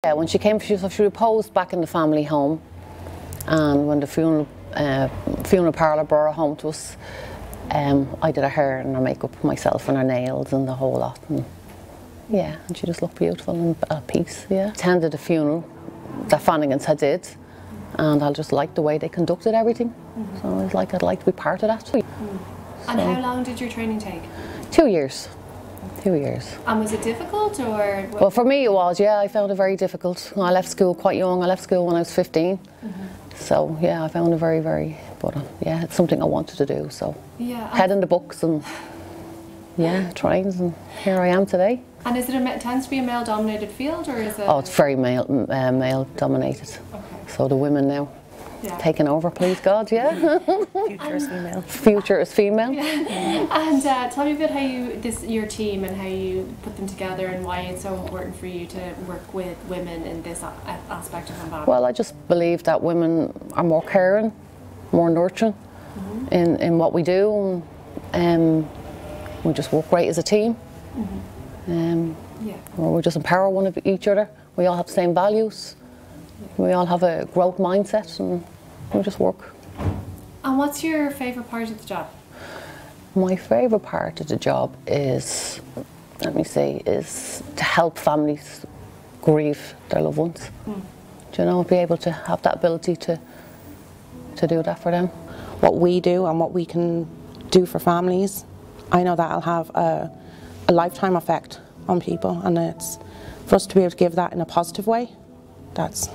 Yeah, when she came, she reposed back in the family home, and when the funeral parlour brought her home to us, I did her hair and her makeup myself and her nails and the whole lot. And yeah, and she just looked beautiful and at peace. Yeah, attended the funeral that Fannigans had did, and I just liked the way they conducted everything. So I'd like to be part of that. So, and how long did your training take? 2 years. 2 years. And was it difficult, or? Well, for me it was, yeah, I found it very difficult. I left school quite young. I left school when I was 15. So yeah, I found it very, but yeah, it's something I wanted to do. So yeah, head in the books and yeah, trains, and here I am today. And is it tends to be a male-dominated field, or is it? Oh, it's very male-dominated. Okay. So the women now. Yeah. Taking over, please God, yeah. Future is female. Future is female. Yeah. And tell me a bit how your team and how you put them together, and why it's so important for you to work with women in this aspect of embalming. Well, I just believe that women are more caring, more nurturing in what we do, and we just work great as a team. We just empower one of each other. We all have the same values. We all have a growth mindset, and we just work. And what's your favourite part of the job? My favourite part of the job is, let me say, is to help families grieve their loved ones. Do you know, be able to have that ability to do that for them. What we do and what we can do for families, I know that I'll have a lifetime effect on people, and it's for us to be able to give that in a positive way. That's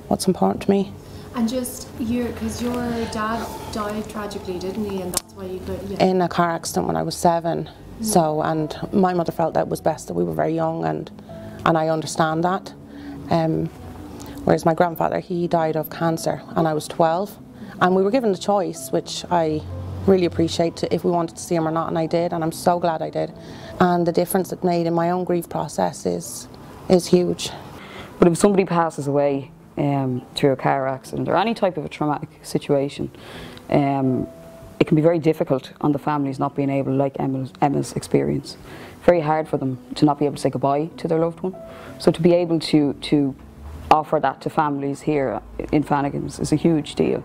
what's important to me. And just because your dad died tragically, didn't he? And that's why you could. Yeah. In a car accident when I was 7. So, and my mother felt that it was best that we were very young, and I understand that. Whereas my grandfather, he died of cancer, and I was 12, and we were given the choice, which I really appreciate, if we wanted to see him or not, and I did, and I'm so glad I did. And the difference it made in my own grief process is huge. But if somebody passes away through a car accident or any type of a traumatic situation, it can be very difficult on the families not being able, like Emma's experience, very hard for them to not be able to say goodbye to their loved one. So to be able to offer that to families here in Fannigans is a huge deal.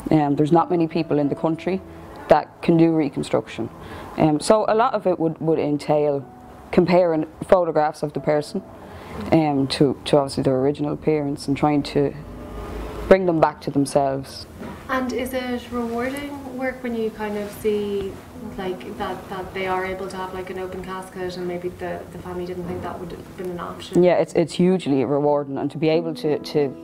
There's not many people in the country that can do reconstruction. So a lot of it would entail comparing photographs of the person to obviously their original appearance, and trying to bring them back to themselves. And is it rewarding work when you kind of see like that they are able to have like an open casket, and maybe the family didn't think that would have been an option? Yeah, it's hugely rewarding, and to be able to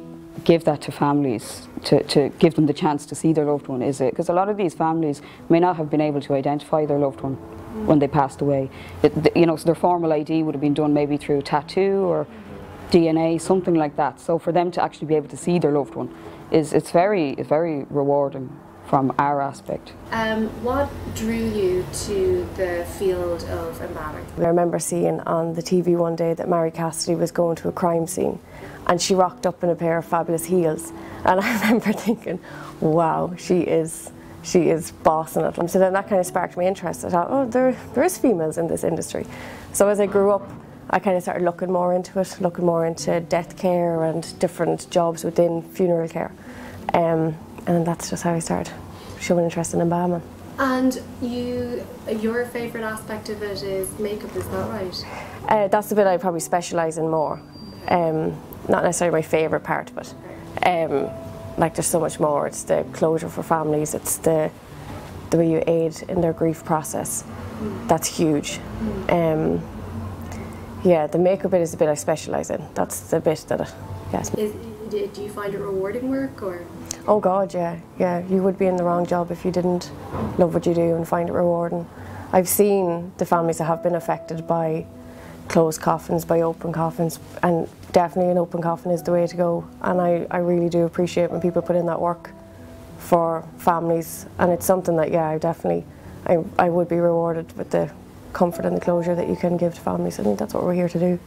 give that to families, to give them the chance to see their loved one, is it? Because a lot of these families may not have been able to identify their loved one when they passed away. You know, so their formal ID would have been done maybe through a tattoo or DNA, something like that. So for them to actually be able to see their loved one it's very rewarding from our aspect. What drew you to the field of embalming? I remember seeing on the TV one day that Mary Castley was going to a crime scene, and she rocked up in a pair of fabulous heels, and I remember thinking, wow, she is bossing it. So then that kind of sparked my interest. I thought, oh, there is females in this industry. So as I grew up, I kind of started looking more into it, looking more into death care and different jobs within funeral care. And that's just how I started showing interest in embalming. And your favourite aspect of it is makeup, is that right? That's the bit I probably specialise in more. Not necessarily my favourite part, but like there's so much more. It's the closure for families, it's the way you aid in their grief process. That's huge. Yeah, the makeup bit is the bit I specialise in. That's the bit that, yes. Do you find it rewarding work, or? Oh God, yeah. You would be in the wrong job if you didn't love what you do and find it rewarding. I've seen the families that have been affected by closed coffins, by open coffins, and definitely an open coffin is the way to go. And I really do appreciate when people put in that work for families, and it's something that, yeah, I would be rewarded with the comfort and the closure that you can give to families. I think that's what we're here to do.